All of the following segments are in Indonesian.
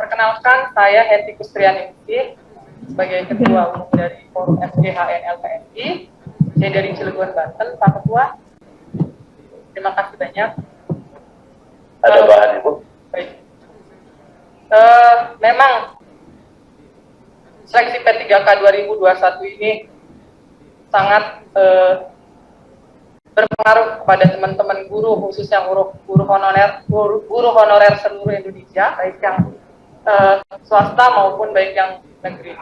Perkenalkan, saya Hetty Kustrianingsih sebagai Ketua Umum dari Forum FGHN LPSI. Saya dari Cilegon, Banten, Pak Ketua. Terima kasih banyak. Ada bahan Ibu? Baik. Memang seleksi P3K 2021 ini sangat berpengaruh kepada teman-teman guru, khususnya guru honorer seluruh Indonesia, baik yang swasta maupun baik yang negeri.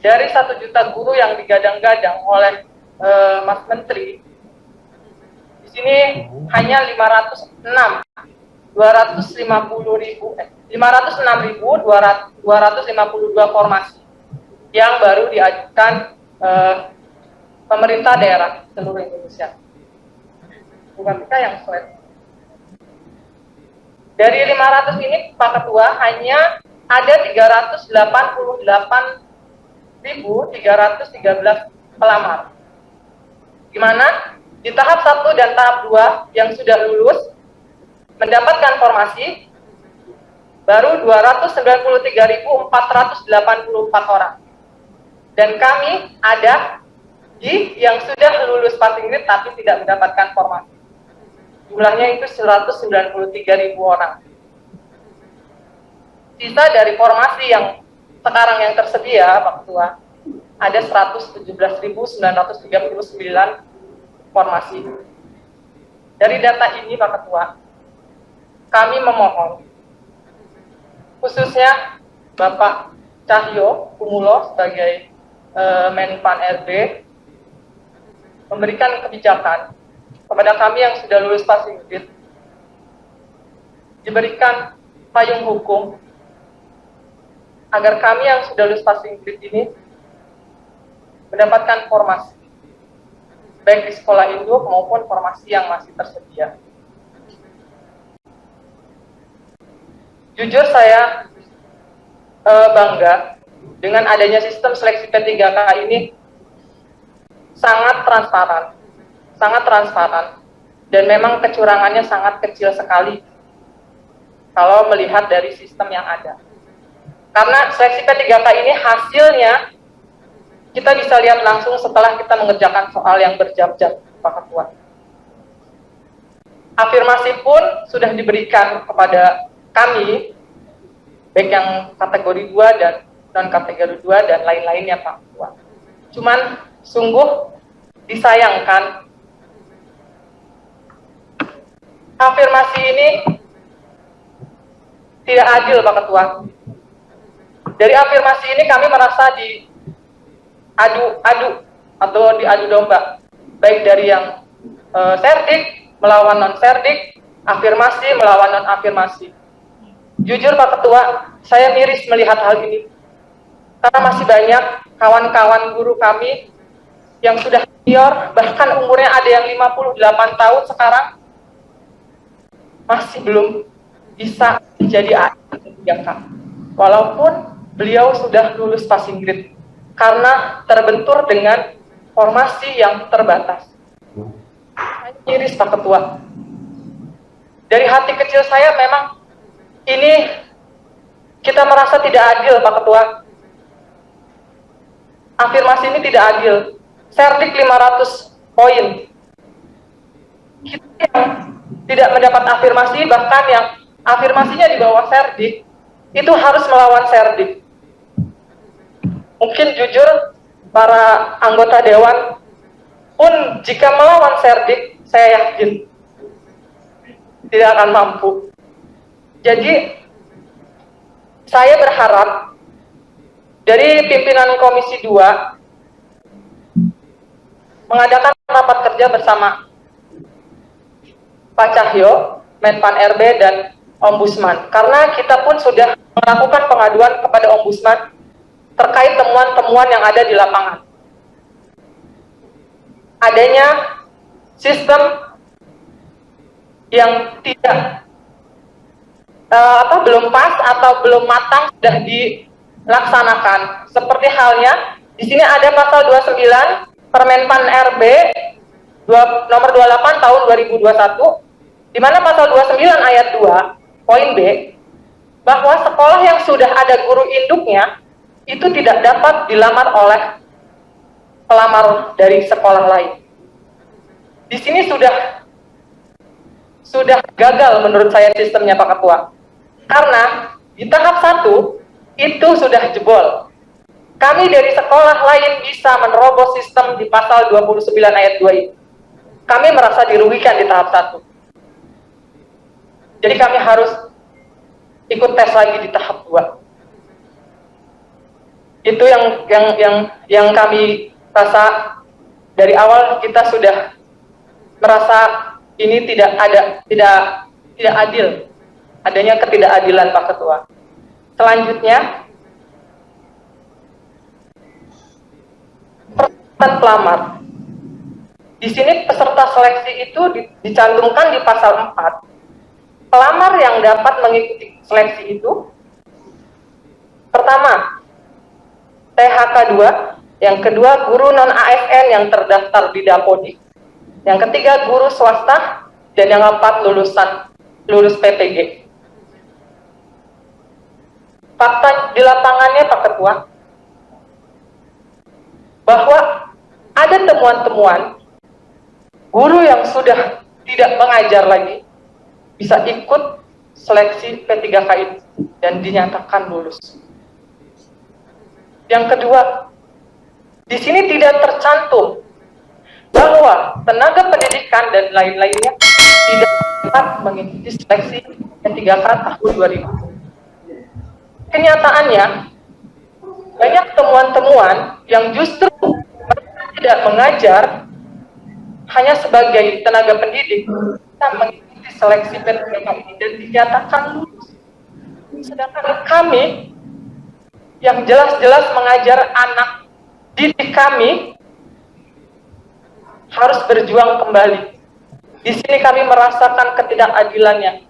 Dari 1 juta guru yang digadang-gadang oleh Mas Menteri, di sini hanya 506.252 formasi yang baru diajukan pemerintah daerah seluruh Indonesia. Bukan kita yang slide. Dari 500 ini, Pak Ketua, hanya ada 388.313 pelamar. Di mana di tahap 1 dan tahap 2 yang sudah lulus mendapatkan formasi baru 293.484 orang. Dan kami ada yang sudah lulus passing grade tapi tidak mendapatkan formasi. Jumlahnya itu 193.000 orang. Sisa dari formasi yang sekarang yang tersedia, Pak Ketua, ada 117.939 formasi. Dari data ini, Pak Ketua, kami memohon, khususnya Bapak Cahyo Kumulo sebagai Menpan RB, memberikan kebijakan kepada kami yang sudah lulus passing grade, diberikan payung hukum agar kami yang sudah lulus passing grade ini mendapatkan formasi, baik di sekolah induk maupun formasi yang masih tersedia. Jujur saya bangga dengan adanya sistem seleksi P3K ini sangat transparan, dan memang kecurangannya sangat kecil sekali kalau melihat dari sistem yang ada. Karena seleksi P3K ini hasilnya kita bisa lihat langsung setelah kita mengerjakan soal yang berjam-jam, Pak Ketua. Afirmasi pun sudah diberikan kepada kami, baik yang kategori 2 dan non-kategori 2 dan lain-lainnya, Pak Ketua. Cuman sungguh disayangkan, afirmasi ini tidak adil, Pak Ketua. Dari afirmasi ini kami merasa diadu domba, baik dari yang serdik melawan non-serdik, afirmasi melawan non-afirmasi. Jujur, Pak Ketua, saya miris melihat hal ini, karena masih banyak kawan-kawan guru kami yang sudah senior, bahkan umurnya ada yang 58 tahun sekarang, masih belum bisa menjadi AD3K. Walaupun beliau sudah lulus passing grade, karena terbentur dengan formasi yang terbatas. Miris, Pak Ketua. Dari hati kecil saya memang ini kita merasa tidak adil, Pak Ketua. Afirmasi ini tidak adil. Serdik 500 poin. Kita yang tidak mendapat afirmasi, bahkan yang afirmasinya di bawah serdik, itu harus melawan serdik. Mungkin jujur, para anggota dewan pun jika melawan serdik, saya yakin tidak akan mampu. Jadi, saya berharap dari pimpinan Komisi 2 mengadakan rapat kerja bersama Pak Cahyo, Menpan RB, dan Ombudsman. Karena kita pun sudah melakukan pengaduan kepada Ombudsman terkait temuan-temuan yang ada di lapangan. Adanya sistem yang tidak belum pas atau belum matang sudah dilaksanakan. Seperti halnya di sini ada pasal 29 Permenpan RB nomor 28 tahun 2021, di mana pasal 29 ayat 2 poin B, bahwa sekolah yang sudah ada guru induknya itu tidak dapat dilamar oleh pelamar dari sekolah lain. Di sini sudah gagal menurut saya sistemnya Pak Ketua. Karena di tahap 1 itu sudah jebol. Kami dari sekolah lain bisa menerobos sistem di pasal 29 ayat 2 ini. Kami merasa dirugikan di tahap 1. Jadi kami harus ikut tes lagi di tahap 2. Itu yang kami rasa dari awal kita sudah merasa ini tidak adil, adanya ketidakadilan Pak Ketua. Selanjutnya, persyaratan pelamar. Di sini peserta seleksi itu dicantumkan di pasal 4. Pelamar yang dapat mengikuti seleksi itu, pertama, THK 2, yang kedua guru non-ASN yang terdaftar di Dapodik, yang ketiga guru swasta, dan yang keempat lulus PPG. Fakta di lapangannya Pak Ketua, bahwa ada temuan-temuan guru yang sudah tidak mengajar lagi bisa ikut seleksi P3K ini dan dinyatakan lulus. Yang kedua, di sini tidak tercantum bahwa tenaga pendidikan dan lain-lainnya tidak dapat mengikuti seleksi P3K tahun 2000. Kenyataannya, banyak temuan-temuan yang justru mereka tidak mengajar hanya sebagai tenaga pendidik, kita mengikuti seleksi P3K ini dan dinyatakan lulus. Sedangkan kami yang jelas-jelas mengajar anak didik kami harus berjuang kembali. Di sini kami merasakan ketidakadilannya.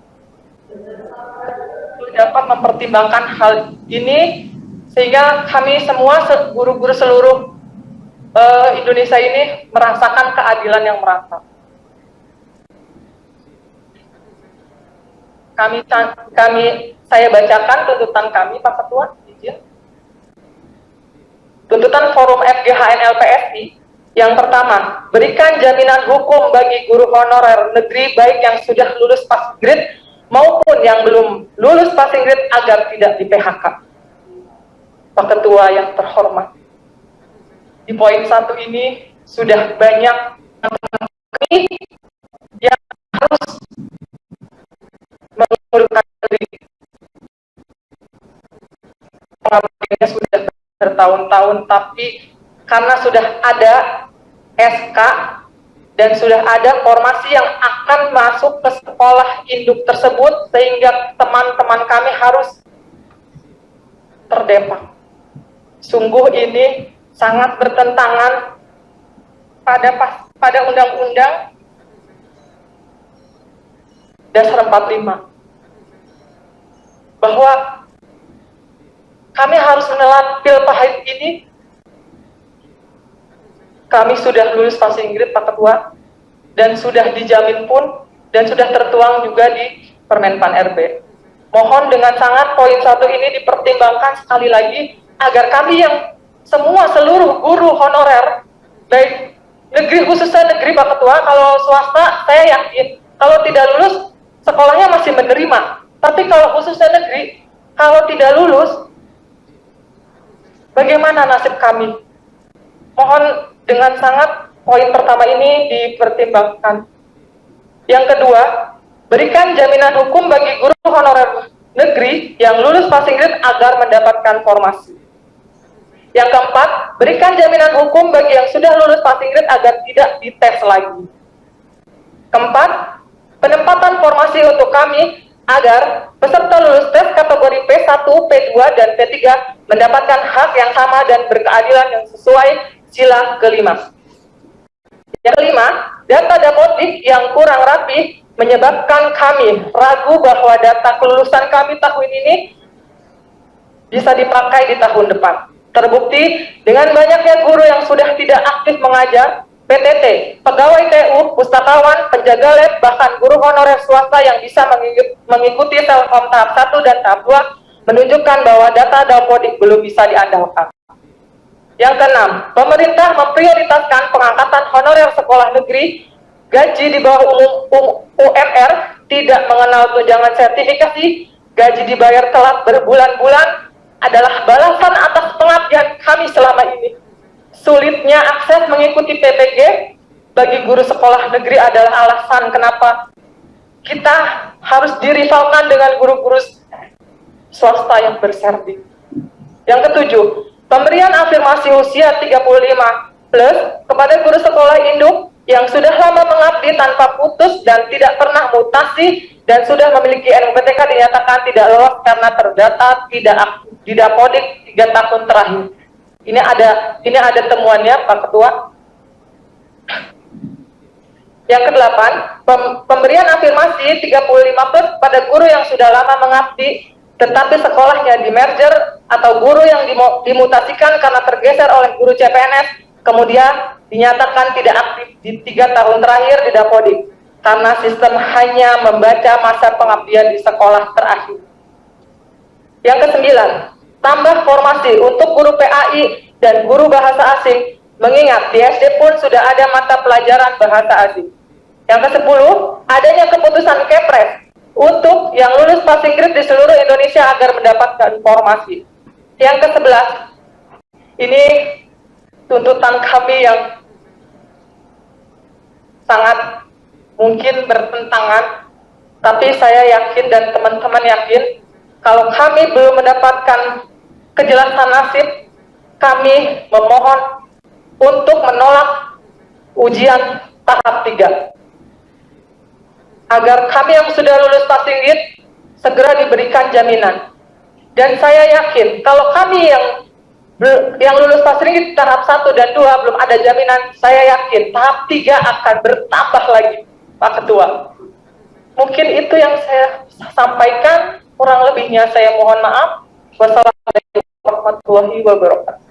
Dapat mempertimbangkan hal ini sehingga kami semua guru-guru seluruh Indonesia ini merasakan keadilan yang merata. Saya bacakan tuntutan kami, Pak Ketua, izin. Tuntutan Forum FGHN LPSI yang pertama, berikan jaminan hukum bagi guru honorer negeri baik yang sudah lulus passing grade maupun yang belum lulus passing grade agar tidak di-PHK. Pak Ketua yang terhormat, di poin 1 ini sudah banyak yang harus mengundurkan diri. Pengabdiannya sudah bertahun-tahun, tapi karena sudah ada SK dan sudah ada formasi yang akan masuk ke sekolah induk tersebut, sehingga teman-teman kami harus terdampak. Sungguh ini sangat bertentangan pada Undang-Undang Dasar 45, bahwa kami harus menelan pil pahit ini. Kami sudah lulus passing grade Pak Ketua, dan sudah dijamin pun, dan sudah tertuang juga di Permenpan RB. Mohon dengan sangat poin 1 ini dipertimbangkan sekali lagi, agar kami yang seluruh guru honorer, baik negeri khususnya negeri Pak Ketua, kalau swasta saya yakin, kalau tidak lulus, sekolahnya masih menerima. Tapi kalau khususnya negeri, kalau tidak lulus, bagaimana nasib kami? Mohon dengan sangat poin pertama ini dipertimbangkan. Yang kedua, berikan jaminan hukum bagi guru honorer negeri yang lulus passing grade agar mendapatkan formasi. Yang keempat, berikan jaminan hukum bagi yang sudah lulus passing grade agar tidak dites lagi. Keempat, penempatan formasi untuk kami agar peserta lulus tes kategori P1, P2, dan P3 mendapatkan hak yang sama dan berkeadilan yang sesuai sila kelima. Yang kelima, data Dapodik yang kurang rapi menyebabkan kami ragu bahwa data kelulusan kami tahun ini bisa dipakai di tahun depan. Terbukti dengan banyaknya guru yang sudah tidak aktif mengajar PTT, pegawai TU, pustakawan, penjaga lab, bahkan guru honorer swasta yang bisa mengikuti Telkom tahap 1 dan tahap 2 menunjukkan bahwa data Dapodik belum bisa diandalkan. Yang keenam, pemerintah memprioritaskan pengangkatan honorer sekolah negeri, gaji di bawah UMR, tidak mengenal tunjangan sertifikasi, gaji dibayar telat berbulan-bulan, adalah balasan atas pengabdian kami selama ini. Sulitnya akses mengikuti PPG bagi guru sekolah negeri adalah alasan kenapa kita harus dirivalkan dengan guru-guru swasta yang bersertif. Yang ketujuh, pemberian afirmasi usia 35 plus kepada guru sekolah induk yang sudah lama mengabdi tanpa putus dan tidak pernah mutasi dan sudah memiliki NPTK dinyatakan tidak lolos karena terdata tidak aktif di Dapodik 3 tahun terakhir. Ini ada temuannya, Pak Ketua. Yang kedelapan, pemberian afirmasi 35 plus pada guru yang sudah lama mengabdi tetapi sekolahnya di merger atau guru yang dimutasikan karena tergeser oleh guru CPNS kemudian dinyatakan tidak aktif di 3 tahun terakhir di Dapodik karena sistem hanya membaca masa pengabdian di sekolah terakhir. Yang kesembilan, tambah formasi untuk guru PAI dan guru bahasa asing, mengingat di SD pun sudah ada mata pelajaran bahasa asing. Yang kesepuluh, adanya keputusan Kepres untuk yang lulus passing grade di seluruh Indonesia agar mendapatkan formasi. Yang ke-11, ini tuntutan kami yang sangat mungkin bertentangan, tapi saya yakin dan teman-teman yakin kalau kami belum mendapatkan kejelasan nasib, kami memohon untuk menolak ujian tahap 3 agar kami yang sudah lulus passing grade segera diberikan jaminan. Dan saya yakin kalau kami yang lulus passing grade tahap 1 dan 2 belum ada jaminan, saya yakin tahap 3 akan bertambah lagi, Pak Ketua. Mungkin itu yang saya sampaikan, kurang lebihnya saya mohon maaf. Wassalamualaikum warahmatullahi wabarakatuh.